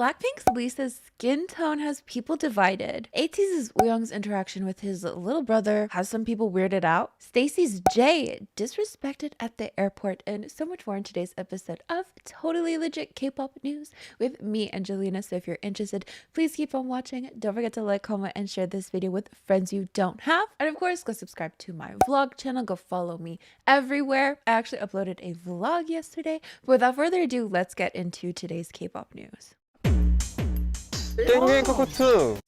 BLACKPINK's Lisa Skintone has people divided. Ateez Wooyoung's interaction with his little brother has some people weirded out. STAYC J disrespected at the airport, and so much more in today's episode of Totally Legit K-pop News with me, Angelina. So if you're interested, please keep on watching. Don't forget to like, comment, and share this video with friends you don't have. And of course, go subscribe to my vlog channel. Go follow me everywhere. I actually uploaded a vlog yesterday. But without further ado, let's get into today's K-pop news.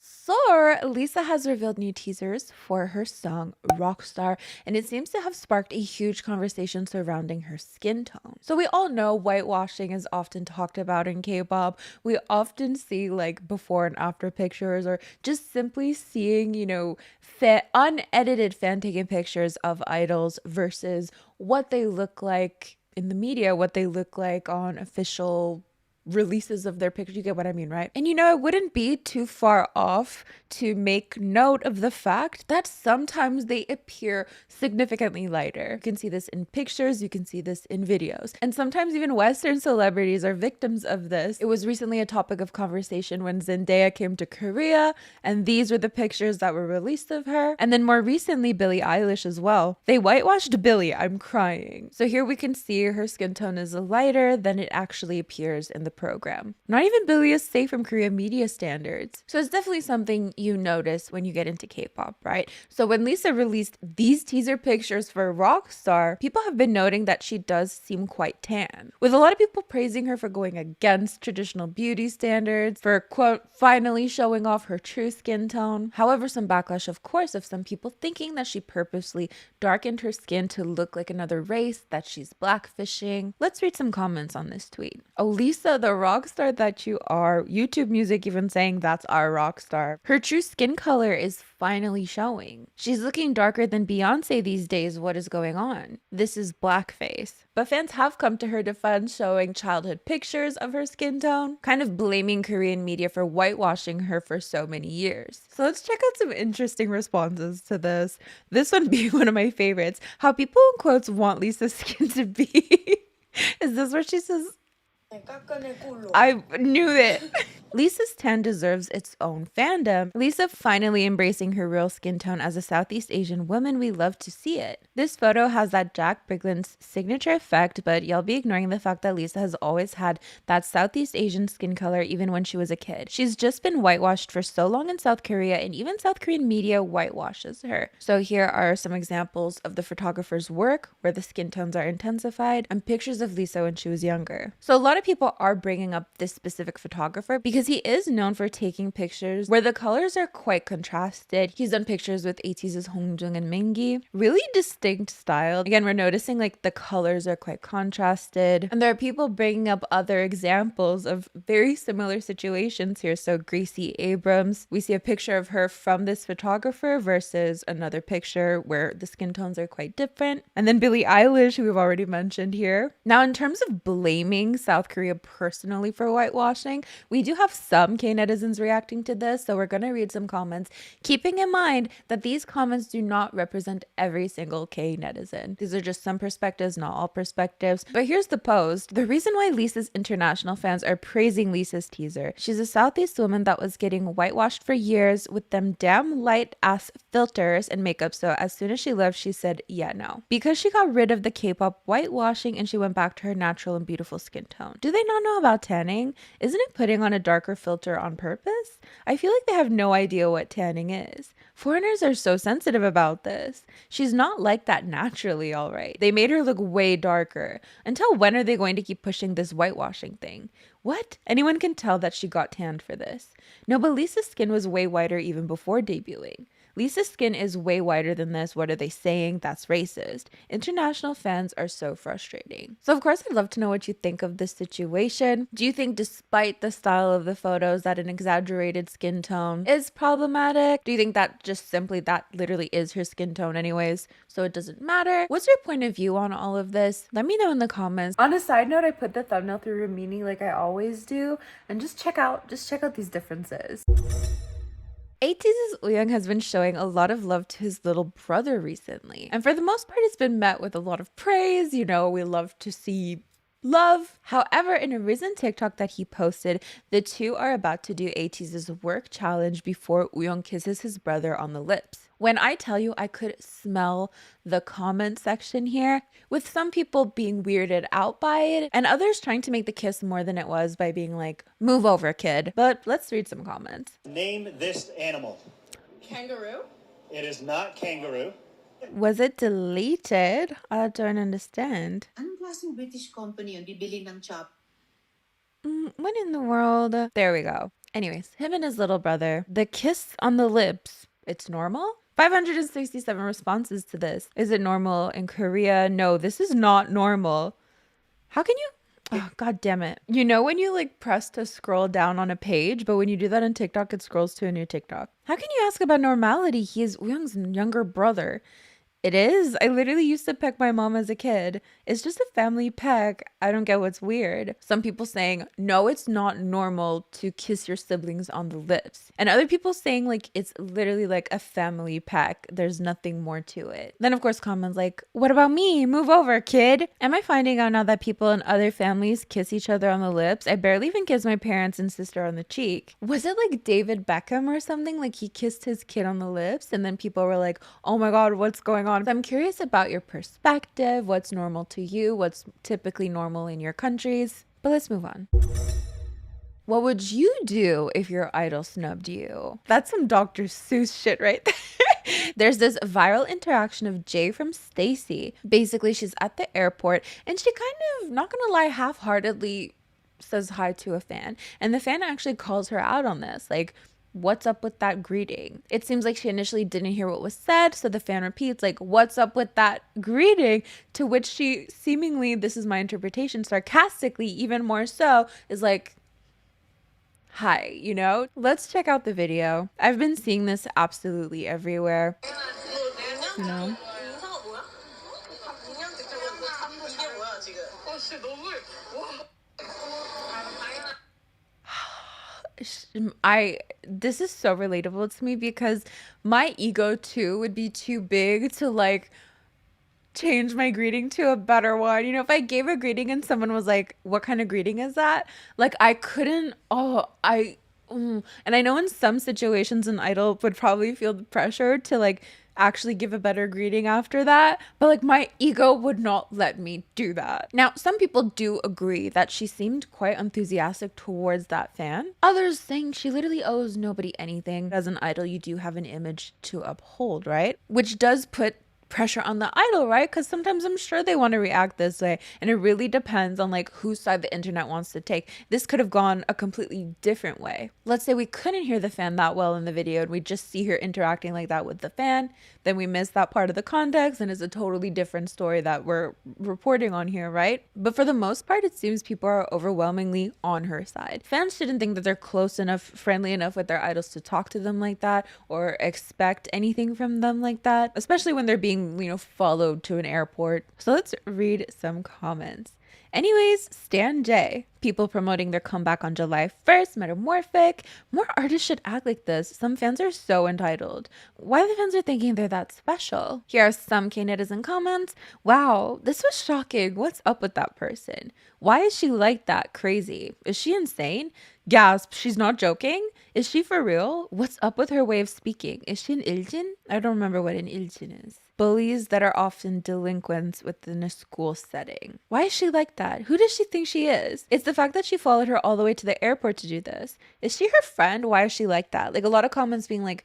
So, Lisa has revealed new teasers for her song ROCKSTAR, and it seems to have sparked a huge conversation surrounding her skin tone. So we all know whitewashing is often talked about in K-pop. We often see like before and after pictures, or just simply seeing, unedited fan taken pictures of idols versus what they look like in the media, what they look like on official releases of their picture. You get what I mean, right? And it wouldn't be too far off to make note of the fact that sometimes they appear significantly lighter. You can see this in pictures, you can see this in videos, and sometimes even Western celebrities are victims of this. It was recently a topic of conversation when Zendaya came to Korea, and these were the pictures that were released of her. And then more recently, Billie Eilish as well. They whitewashed Billie. I'm crying. So here we can see her skin tone is lighter than it actually appears in the program. Not even Billie is safe from Korean media standards. So it's definitely something you notice when you get into K-pop, right? So when Lisa released these teaser pictures for ROCKSTAR, people have been noting that she does seem quite tan, with a lot of people praising her for going against traditional beauty standards, for quote, finally showing off her true skin tone. However, some backlash, of course, of some people thinking that she purposely darkened her skin to look like another race, that she's blackfishing. Let's read some comments on this tweet. Oh, Lisa, the rock star that you are. YouTube Music even saying that's our rock star. Her true skin color is finally showing. She's looking darker than Beyonce these days. What is going on? This is blackface. But fans have come to her defense, showing childhood pictures of her skin tone, kind of blaming Korean media for whitewashing her for so many years. So let's check out some interesting responses to this. This one being one of my favorites. How people in quotes want Lisa's skin to be. Is this what she says? I knew it. Lisa's tan deserves its own fandom. Lisa finally embracing her real skin tone as a Southeast Asian woman. We love to see it. This photo has that Jack Briglin's signature effect, but y'all be ignoring the fact that Lisa has always had that Southeast Asian skin color even when she was a kid. She's just been whitewashed for so long in South Korea, and even South Korean media whitewashes her. So here are some examples of the photographer's work where the skin tones are intensified, and pictures of Lisa when she was younger. So a lot of people are bringing up this specific photographer because he is known for taking pictures where the colors are quite contrasted. He's done pictures with Ateez's Hongjung and Mingi. Really distinct style. Again, we're noticing like the colors are quite contrasted. And there are people bringing up other examples of very similar situations here. So Gracie Abrams, we see a picture of her from this photographer versus another picture where the skin tones are quite different. And then Billie Eilish, who we've already mentioned here. Now, in terms of blaming South Korea personally for whitewashing, we do have some K-netizens reacting to this, so we're going to read some comments, keeping in mind that these comments do not represent every single K-netizen. These are just some perspectives, not all perspectives. But here's the post. The reason why Lisa's international fans are praising Lisa's teaser. She's a Southeast woman that was getting whitewashed for years with them damn light ass filters and makeup, so as soon as she left, she said, yeah, no. Because she got rid of the K-pop whitewashing and she went back to her natural and beautiful skin tone. Do they not know about tanning? Isn't it putting on a darker filter on purpose? I feel like they have no idea what tanning is. Foreigners are so sensitive about this. She's not like that naturally, all right. They made her look way darker. Until when are they going to keep pushing this whitewashing thing? What? Anyone can tell that she got tanned for this. No, but Lisa's skin was way whiter even before debuting. Lisa's skin is way whiter than this. What are they saying? That's racist. International fans are so frustrating. So of course, I'd love to know what you think of this situation. Do you think despite the style of the photos that an exaggerated skin tone is problematic? Do you think that just simply that literally is her skin tone anyways, so it doesn't matter? What's your point of view on all of this? Let me know in the comments. On a side note, I put the thumbnail through Ramini like I always do, and just check out these differences. Ateez Wooyoung has been showing a lot of love to his little brother recently. And for the most part, it's been met with a lot of praise. We love to see Love. However, in a recent TikTok that he posted, the two are about to do Ateez's work challenge before Wooyoung kisses his brother on the lips. When I tell you, I could smell the comment section here, with some people being weirded out by it and others trying to make the kiss more than it was by being like, move over, kid. But let's read some comments. Name this animal. Kangaroo? It is not kangaroo. Was it deleted? I don't understand. Anong klaseng British company yun? Bibili ng chop? What in the world? There we go. Anyways, him and his little brother. The kiss on the lips. It's normal? 567 responses to this. Is it normal in Korea? No, this is not normal. How can you? Oh, God damn it. You know when you like press to scroll down on a page, but when you do that on TikTok, it scrolls to a new TikTok. How can you ask about normality? He is Wooyoung's younger brother. It is. I literally used to peck my mom as a kid. It's just a family peck. I don't get what's weird. Some people saying, no, it's not normal to kiss your siblings on the lips. And other people saying like, it's literally like a family peck. There's nothing more to it. Then of course comments like, what about me? Move over, kid. Am I finding out now that people in other families kiss each other on the lips? I barely even kiss my parents and sister on the cheek. Was it like David Beckham or something? Like he kissed his kid on the lips and then people were like, oh my God, what's going on? I'm curious about your perspective, what's normal to you, what's typically normal in your countries. But let's move on. What would you do if your idol snubbed you? That's some Dr. Seuss shit right there. There's this viral interaction of Jay from STAYC. Basically, she's at the airport and she kind of, not gonna lie, half-heartedly says hi to a fan. And the fan actually calls her out on this. Like, what's up with that greeting? It seems like she initially didn't hear what was said, so the fan repeats like, what's up with that greeting? To which she seemingly, this is my interpretation, sarcastically, even more so, is like, hi, you know? Let's check out the video. I've been seeing this absolutely everywhere, you know? This is so relatable to me because my ego too would be too big to like change my greeting to a better one. You know, if I gave a greeting and someone was like, what kind of greeting is that? Like I couldn't, and I know in some situations an idol would probably feel the pressure to like actually give a better greeting after that, but like my ego would not let me do that. Now, some people do agree that she seemed quite enthusiastic towards that fan. Others saying she literally owes nobody anything. As an idol, you do have an image to uphold, right? Which does put pressure on the idol, right? Because sometimes I'm sure they want to react this way, and it really depends on like whose side the internet wants to take. This could have gone a completely different way. Let's say we couldn't hear the fan that well in the video and we just see her interacting like that with the fan, then we miss that part of the context and it's a totally different story that we're reporting on here, right? But for the most part, it seems people are overwhelmingly on her side. Fans shouldn't think that they're close enough, friendly enough with their idols to talk to them like that or expect anything from them like that, especially when they're being, you know, followed to an airport. So let's read some comments. Anyways, Stan J. People promoting their comeback on July 1st, metamorphic. More artists should act like this. Some fans are so entitled. Why the fans are thinking they're that special? Here are some K-netizen comments. Wow, this was shocking. What's up with that person? Why is she like that? Crazy. Is she insane? Gasp, she's not joking? Is she for real? What's up with her way of speaking? Is she an Iljin? I don't remember what an Iljin is. Bullies that are often delinquents within a school setting. Why is she like that? Who does she think she is? It's the fact that she followed her all the way to the airport to do this. Is she her friend? Why is she like that? Like a lot of comments being like,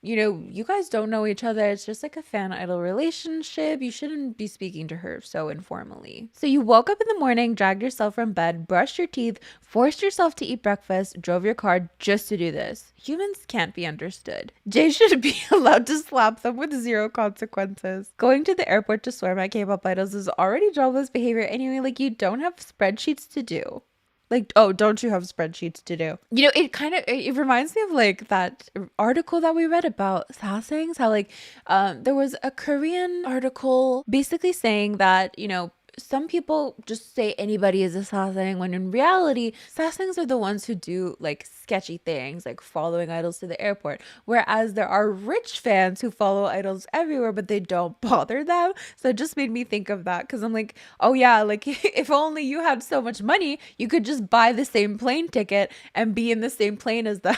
you know, you guys don't know each other. It's just like a fan idol relationship. You shouldn't be speaking to her so informally. So you woke up in the morning, dragged yourself from bed, brushed your teeth, forced yourself to eat breakfast, drove your car just to do this. Humans can't be understood. Jay should be allowed to slap them with zero consequences. Going to the airport to swear by K-pop idols is already jobless behavior anyway. Like you don't have spreadsheets to do. Like, oh, don't you have spreadsheets to do? You know, it reminds me of like that article that we read about sasaengs, how like there was a Korean article basically saying that, you know, some people just say anybody is a sasaeng, when in reality, sasaengs are the ones who do like sketchy things, like following idols to the airport. Whereas there are rich fans who follow idols everywhere, but they don't bother them. So it just made me think of that, because I'm like, oh yeah, like if only you had so much money, you could just buy the same plane ticket and be in the same plane as them.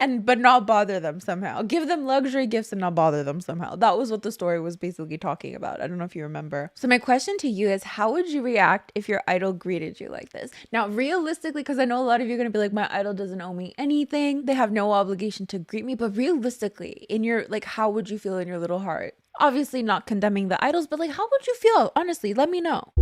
But not bother them somehow. Give them luxury gifts and not bother them somehow. That was what the story was basically talking about. I don't know if you remember. So my question to you is, how would you react if your idol greeted you like this? Now, realistically, because I know a lot of you are going to be like, my idol doesn't owe me anything. They have no obligation to greet me. But realistically, in your, like, how would you feel in your little heart? Obviously not condemning the idols, but like, how would you feel? Honestly, let me know.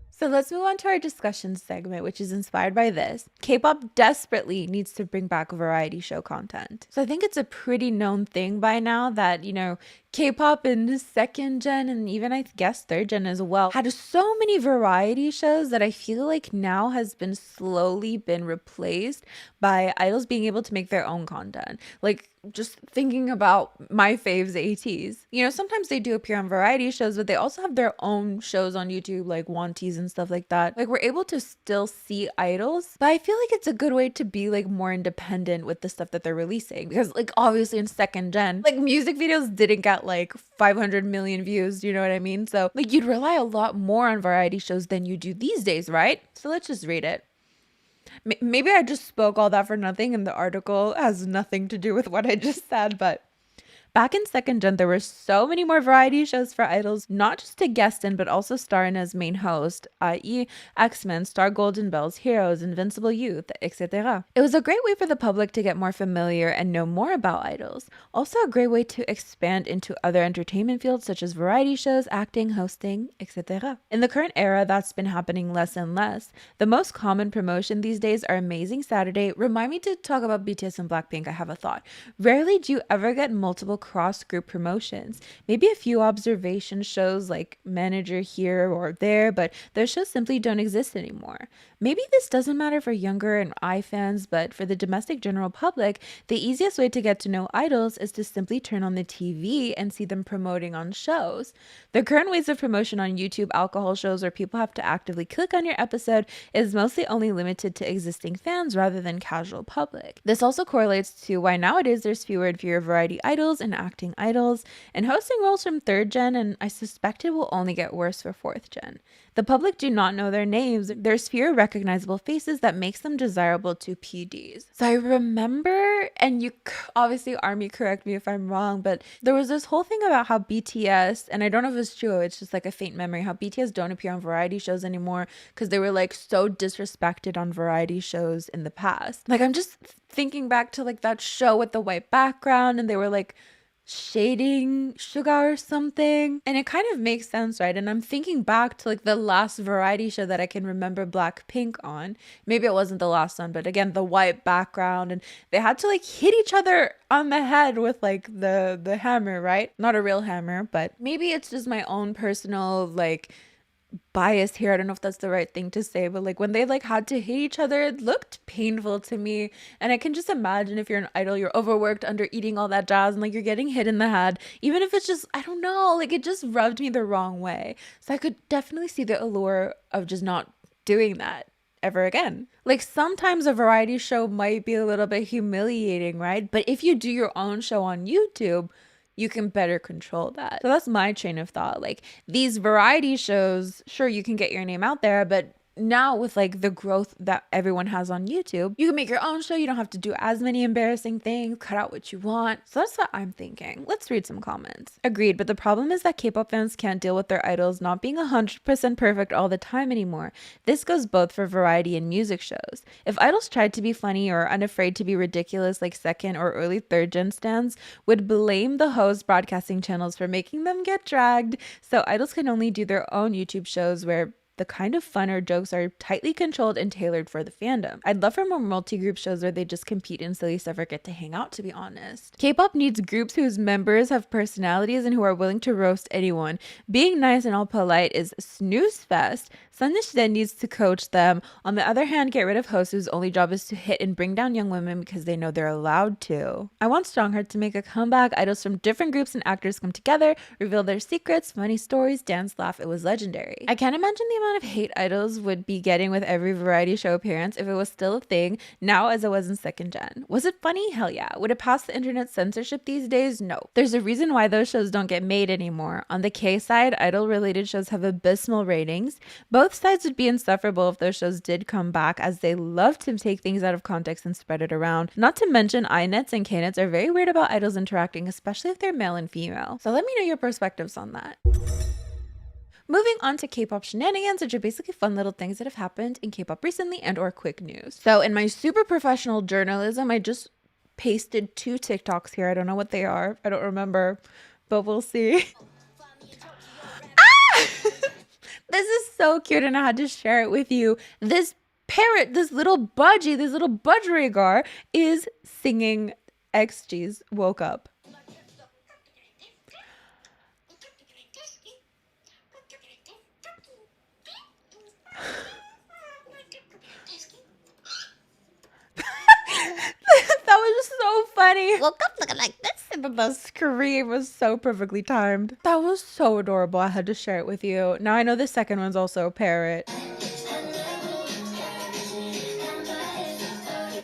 So let's move on to our discussion segment, which is inspired by this. K-pop desperately needs to bring back variety show content. So I think it's a pretty known thing by now that, you know, K-pop in second gen and even I guess third gen as well had so many variety shows that I feel like now has been slowly been replaced by idols being able to make their own content. Like, just thinking about my faves, Ateez. You know, sometimes they do appear on variety shows, but they also have their own shows on YouTube, like Wanties and stuff like that. Like, we're able to still see idols, but I feel like it's a good way to be like more independent with the stuff that they're releasing. Because like obviously in second gen, like music videos didn't get like 500 million views, you know what I mean? So like you'd rely a lot more on variety shows than you do these days, right? So let's just read it. Maybe I just spoke all that for nothing and the article has nothing to do with what I just said, but back in second gen, there were so many more variety shows for idols, not just to guest in, but also star in as main host, i.e. X-Men, Star Golden Bells, Heroes, Invincible Youth, etc. It was a great way for the public to get more familiar and know more about idols. Also a great way to expand into other entertainment fields such as variety shows, acting, hosting, etc. In the current era, that's been happening less and less. The most common promotion these days are Amazing Saturday. Remind me to talk about BTS and BLACKPINK, I have a thought. Rarely do you ever get multiple cross-group promotions. Maybe a few observation shows like Manager here or there, but those shows simply don't exist anymore. Maybe this doesn't matter for younger and I fans, but for the domestic general public, the easiest way to get to know idols is to simply turn on the TV and see them promoting on shows. The current ways of promotion on YouTube alcohol shows where people have to actively click on your episode is mostly only limited to existing fans rather than casual public. This also correlates to why nowadays there's fewer and fewer variety idols and acting idols, and hosting roles from third gen, and I suspect it will only get worse for fourth gen. The public do not know their names. There's fewer recognizable faces that makes them desirable to PDs. So I remember, and you obviously ARMY correct me if I'm wrong, but there was this whole thing about how BTS, and I don't know if it's true, it's just like a faint memory, how BTS don't appear on variety shows anymore because they were like so disrespected on variety shows in the past. Like, I'm just thinking back to like that show with the white background and they were like shading Suga or something, and it kind of makes sense, right? And I'm thinking back to like the last variety show that I can remember BLACKPINK on. Maybe it wasn't the last one, but again, the white background, and they had to like hit each other on the head with like the hammer, right? Not a real hammer, but maybe it's just my own personal like bias here. I don't know if that's the right thing to say, but like when they like had to hit each other, it looked painful to me. And I can just imagine if you're an idol, you're overworked, under eating all that jazz, and like you're getting hit in the head, even if it's just, I don't know, like it just rubbed me the wrong way. So I could definitely see the allure of just not doing that ever again. Like sometimes a variety show might be a little bit humiliating, right? But if you do your own show on YouTube, you can better control that. So that's my train of thought. Like these variety shows, sure, you can get your name out there, but now with like the growth that everyone has on YouTube, you can make your own show. You don't have to do as many embarrassing things, cut out what you want. So that's what I'm thinking. Let's read some comments. Agreed, but the problem is that K-pop fans can't deal with their idols not being 100% perfect all the time anymore. This goes both for variety and music shows. If idols tried to be funny or unafraid to be ridiculous like second or early third gen stans would blame the host broadcasting channels for making them get dragged. So idols can only do their own YouTube shows where the kind of fun or jokes are tightly controlled and tailored for the fandom. I'd love for more multi-group shows where they just compete and silly stuff or get to hang out, to be honest. K-pop needs groups whose members have personalities and who are willing to roast anyone. Being nice and all polite is snooze fest. Sunday needs to coach them. On the other hand, get rid of hosts whose only job is to hit and bring down young women because they know they're allowed to. I want Strongheart to make a comeback. Idols from different groups and actors come together, reveal their secrets, funny stories, dance, laugh. It was legendary. I can't imagine the amount of hate idols would be getting with every variety show appearance if it was still a thing now as it was in second gen. Was it funny? Hell yeah. Would it pass the internet censorship these days? No. There's a reason why those shows don't get made anymore. On the K side, idol related shows have abysmal ratings. Both sides would be insufferable if those shows did come back, as they love to take things out of context and spread it around. Not to mention iNets and Knets are very weird about idols interacting, especially if they're male and female. So let me know your perspectives on that. Moving on to Kpop Shenanigans, which are basically fun little things that have happened in K-pop recently and or quick news. So in my super professional journalism, I just pasted 2 TikToks here. I don't know what they are. I don't remember, but we'll see. Ah! This is so cute and I had to share it with you. This parrot, this little budgerigar is singing XG's Woke Up. That was just so funny. Woke up looking like this. And the scream was so perfectly timed. That was so adorable. I had to share it with you. Now I know the second one's also a parrot.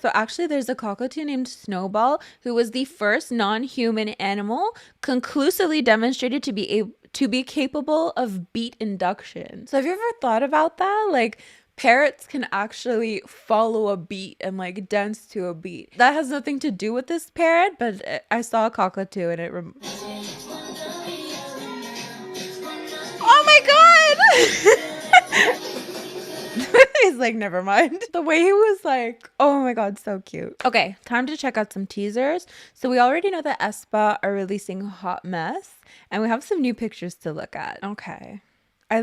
So actually there's a cockatoo named Snowball who was the first non-human animal conclusively demonstrated to be capable of beat induction. So have you ever thought about that? Like, parrots can actually follow a beat and like dance to a beat. That has nothing to do with this parrot, but I saw a cockatoo and it oh my god! He's like, never mind. The way he was like, oh my god, so cute. Okay, time to check out some teasers. So we already know that aespa are releasing Hot Mess, and we have some new pictures to look at. Okay. I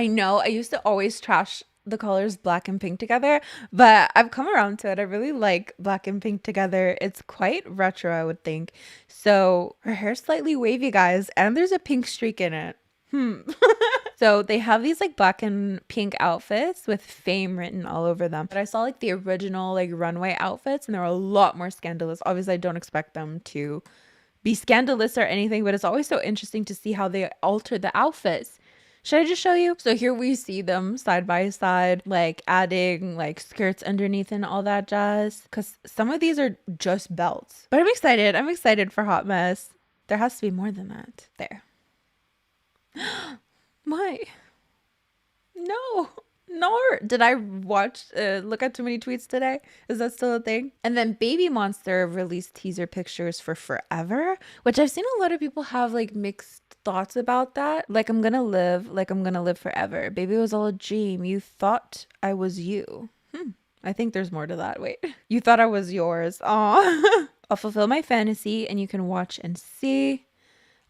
know I used to always trash the colors black and pink together, but I've come around to it. I really like black and pink together. It's quite retro, I would think. So her hair's slightly wavy, guys, and there's a pink streak in it. So they have these like black and pink outfits with fame written all over them. But I saw like the original like runway outfits and they were a lot more scandalous. Obviously, I don't expect them to be scandalous or anything, but it's always so interesting to see how they alter the outfits. Should I just show you? So here we see them side by side, like adding like skirts underneath and all that jazz. Because some of these are just belts. But I'm excited. I'm excited for Hot Mess. There has to be more than that. There. Why? No. Did I look at too many tweets today? Is that still a thing? And then Baby Monster released teaser pictures for Forever, which I've seen a lot of people have like mixed thoughts about that. Like I'm gonna live forever. Baby was all a dream. You thought I was you. I think there's more to that. Wait. You thought I was yours. Aw. I'll fulfill my fantasy and you can watch and see.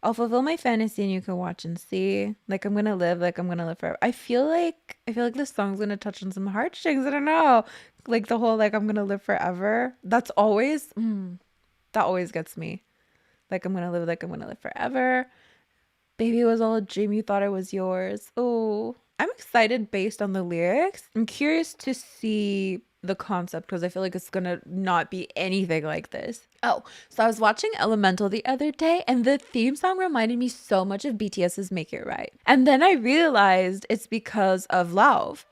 I'll fulfill my fantasy and you can watch and see. Like I'm gonna live forever. I feel like this song's gonna touch on some heartstrings. I don't know. Like the whole like I'm gonna live forever. That's always that always gets me. Like I'm gonna live forever. Baby, it was all a dream. You thought I was yours. Oh, I'm excited based on the lyrics. I'm curious to see the concept because I feel like it's gonna not be anything like this. Oh, so I was watching Elemental the other day and the theme song reminded me so much of BTS's Make It Right. And then I realized it's because of Love.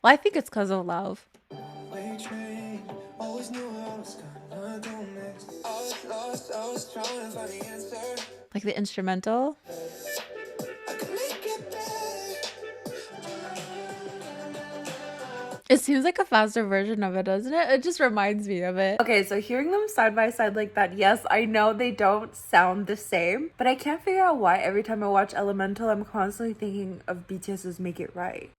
Well, I think it's because of Love. Like the instrumental. It seems like a faster version of it, doesn't it? It just reminds me of it. Okay, so hearing them side by side like that, yes, I know they don't sound the same, but I can't figure out why every time I watch Elemental, I'm constantly thinking of BTS's Make It Right.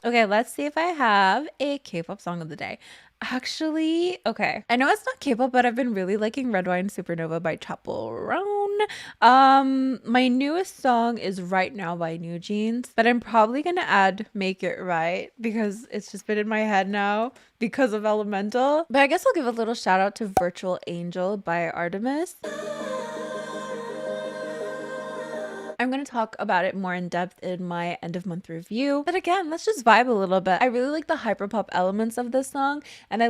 Okay, let's see if I have a K-pop song of the day. Actually, okay. I know it's not K-pop, but I've been really liking Red Wine Supernova by Chapel Roan. My newest song is Right Now by New Jeans, but I'm probably gonna add Make It Right because it's just been in my head now because of Elemental. But I guess I'll give a little shout out to Virtual Angel by Artemis. I'm going to talk about it more in depth in my end of month review. But again, let's just vibe a little bit. I really like the hyperpop elements of this song, and I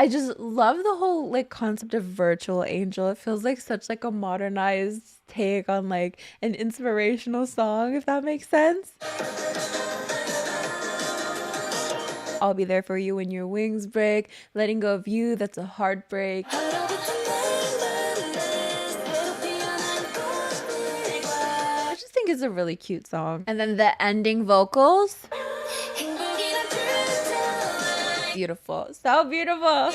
just love the whole like concept of Virtual Angel. It feels like such like a modernized take on like an inspirational song, if that makes sense. I'll be there for you when your wings break. Letting go of you, that's a heartbreak. I just think it's a really cute song. And then the ending vocals. Beautiful. So beautiful.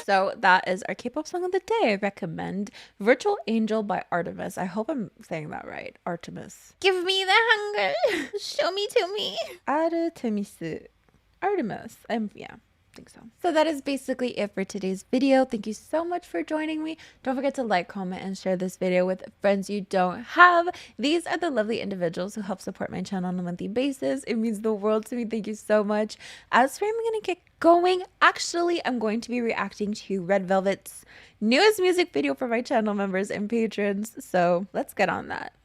So that is our K-pop song of the day. I recommend Virtual Angel by Artemis. I hope I'm saying that right. Artemis. Give me the hunger. Show me to me. Artemis. Artemis. Yeah. Think so. So that is basically it for today's video. Thank you so much for joining me. Don't forget to like, comment, and share this video with friends you don't have. These are the lovely individuals who help support my channel on a monthly basis. It means the world to me. Thank you so much. As for I'm gonna get going, actually I'm going to be reacting to Red Velvet's newest music video for my channel members and patrons. So let's get on that.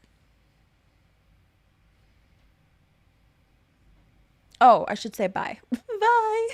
Oh, I should say bye. Bye.